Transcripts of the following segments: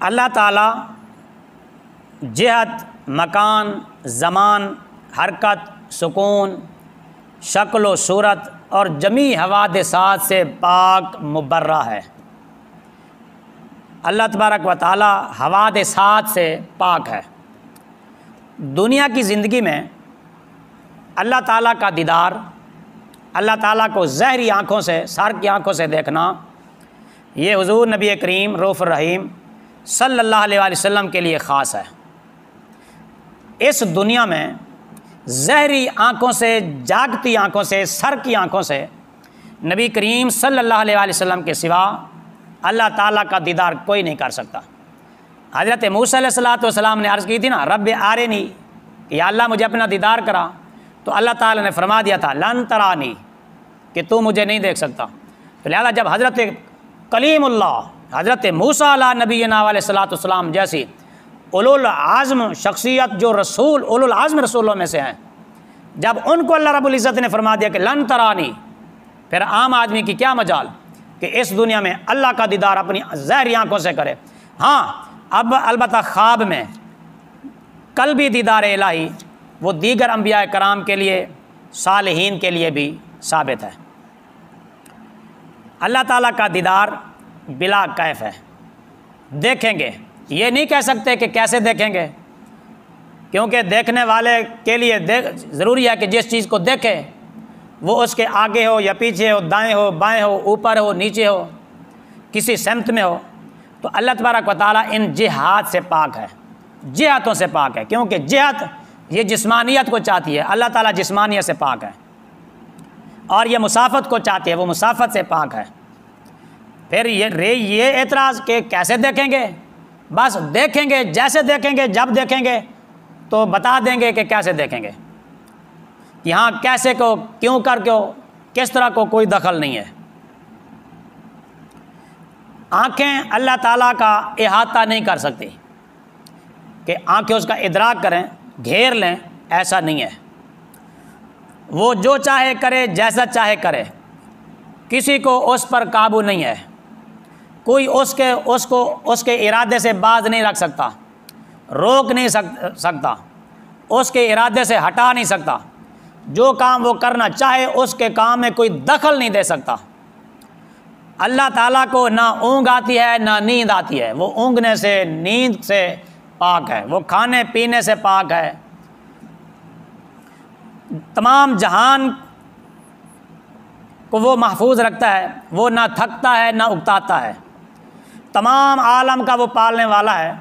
अल्लाह ताला जिहत, मकान, ज़मान, हरकत, सुकून, शक्ल व सूरत और जमी हवादिसात से पाक मुबर्रा है। अल्लाह तबारक व तआला हवादिसात से पाक है। दुनिया की ज़िंदगी में अल्लाह ताला का दीदार, अल्लाह ताला को ज़हरी आँखों से, सर की आँखों से देखना, ये हुज़ूर नबी करीम रऊफ़ुर रहीम सल्लल्लाहु अलैहि वसल्लम के लिए ख़ास है। इस दुनिया में ज़हरी आँखों से, जागती आँखों से, सर की आँखों से नबी करीम सल्लल्लाहु अलैहि वसल्लम के सिवा अल्लाह ताला का दीदार कोई नहीं कर सकता। हज़रत मूसा अलैहिस्सलाम ने अर्ज़ की थी ना, रब्बे आरिनी, या अल्लाह मुझे अपना दीदार करा, तो अल्लाह ताला ने फरमा दिया था लन तरानी, कि तू मुझे नहीं देख सकता। तो लिहाजा जब हज़रत कलीमुल्लाह हज़रत मूसा अला नबीना अलैहिस्सलाम जैसी उलुल आज़्म शख्सियत, जो रसूल उलुल आज़्म रसूलों में से हैं, जब उनको अल्लाह रब्बुल इज़्ज़त ने फरमा दिया कि लन तरानी, फिर आम आदमी की क्या मजाल कि इस दुनिया में अल्लाह का दीदार अपनी ज़ाहिरी आँखों से करे। हाँ, अब अलबत्ता ख्वाब में कल्बी दीदार इलाही वो दीगर अंबिया कराम के लिए, सालिहीन के लिए भी साबित है। अल्लाह ताला का दीदार बिला कैफ है, देखेंगे। ये नहीं कह सकते कि कैसे देखेंगे, क्योंकि देखने वाले के लिए ज़रूरी है कि जिस चीज़ को देखे वो उसके आगे हो या पीछे हो, दाएं हो बाएं हो, ऊपर हो नीचे हो, किसी समत में हो। तो अल्लाह तबारक व तआला इन जिहात से पाक है, जिहातों से पाक है, क्योंकि जिहात ये जिस्मानियत को चाहती है, अल्लाह ताला जिस्मानियत से पाक है, और ये मुसाफत को चाहती है, वो मुसाफत से पाक है। फिर ये एतराज़ के कैसे देखेंगे, बस देखेंगे, जैसे देखेंगे, जब देखेंगे तो बता देंगे कि कैसे देखेंगे, कि हाँ कैसे को, क्यों कर को, किस तरह को कोई दखल नहीं है। आँखें अल्लाह ताला का इहाता नहीं कर सकती कि आँखें उसका इदराक करें, घेर लें, ऐसा नहीं है। वो जो चाहे करे, जैसा चाहे करे, किसी को उस पर काबू नहीं है, कोई उसके इरादे से बाज नहीं रख सकता, रोक नहीं सकता, उसके इरादे से हटा नहीं सकता। जो काम वो करना चाहे उसके काम में कोई दखल नहीं दे सकता। अल्लाह ताला को ना ऊँग आती है ना नींद आती है, वो ऊँगने से, नींद से पाक है, वो खाने पीने से पाक है, तमाम जहान को वो महफूज रखता है, वो ना थकता है ना उकताता है, तमाम आलम का वो पालने वाला है,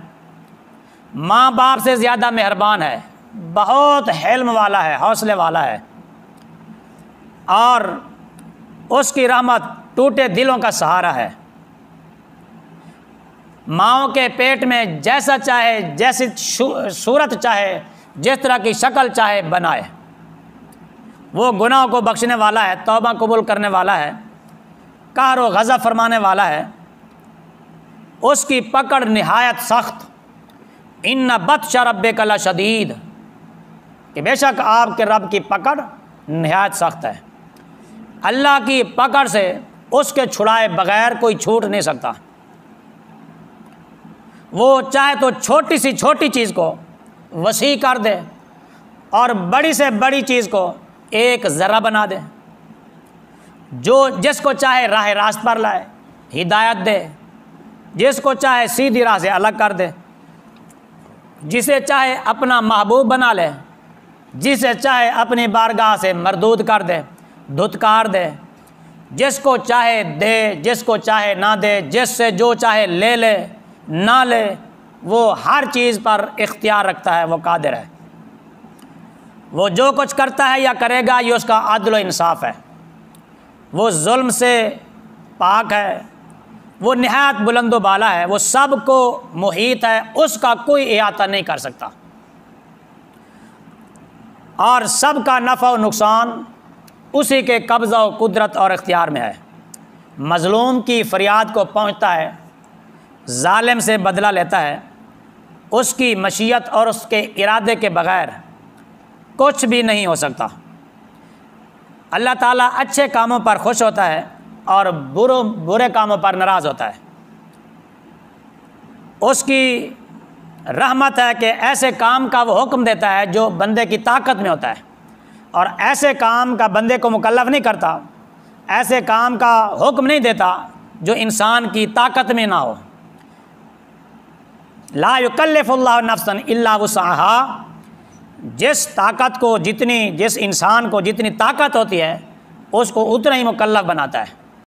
माँ बाप से ज़्यादा मेहरबान है, बहुत हिल्म वाला है, हौसले वाला है, और उसकी रहमत टूटे दिलों का सहारा है। माँओं के पेट में जैसा चाहे, जैसी सूरत चाहे, जिस तरह की शक्ल चाहे बनाए। वो गुनाहों को बख्शने वाला है, तौबा कबूल करने वाला है, कहर व ग़ज़ब फरमाने वाला है। उसकी पकड़ निहायत सख्त, इन्ना बत्श रब्बिका लशदीद, कि बेशक आपके रब की पकड़ निहायत सख्त है। अल्लाह की पकड़ से उसके छुड़ाए बग़ैर कोई छूट नहीं सकता। वो चाहे तो छोटी से छोटी चीज़ को वसी कर दे और बड़ी से बड़ी चीज़ को एक ज़रा बना दे। जो जिसको चाहे राह रास्त पर लाए, हिदायत दे, जिसको चाहे सीधी राह से अलग कर दे, जिसे चाहे अपना महबूब बना ले, जिसे चाहे अपनी बारगाह से मरदूद कर दे, धुतकार दे, जिसको चाहे दे, जिसको चाहे ना दे, जिससे जो चाहे ले ले ना ले, वो हर चीज़ पर इख्तियार रखता है, वो कादिर है। वो जो कुछ करता है या करेगा ये उसका अदल व इंसाफ है। वो जुल्म से पाक है, वो निहायत बुलंदो बाला है, वो सब को मुहीत है, उसका कोई इहाता नहीं कर सकता, और सब का नफ़ा और नुकसान उसी के कब्ज़ा और कुदरत और इख्तियार में है। मज़लूम की फ़रियाद को पहुँचता है, ज़ालिम से बदला लेता है, उसकी मशीयत और उसके इरादे के बग़ैर कुछ भी नहीं हो सकता। अल्लाह ताला अच्छे कामों पर खुश होता है और बुरे कामों पर नाराज़ होता है। उसकी रहमत है कि ऐसे काम का वो हुक्म देता है जो बंदे की ताकत में होता है, और ऐसे काम का बंदे को मुकल्लफ नहीं करता, ऐसे काम का हुक्म नहीं देता जो इंसान की ताकत में ना हो। ला युकल्लिफुल्लाहु नफ्सन इल्ला वुसअहा, जिस ताकत को जिस इंसान को जितनी ताकत होती है उसको उतना ही मुकल्लफ बनाता है।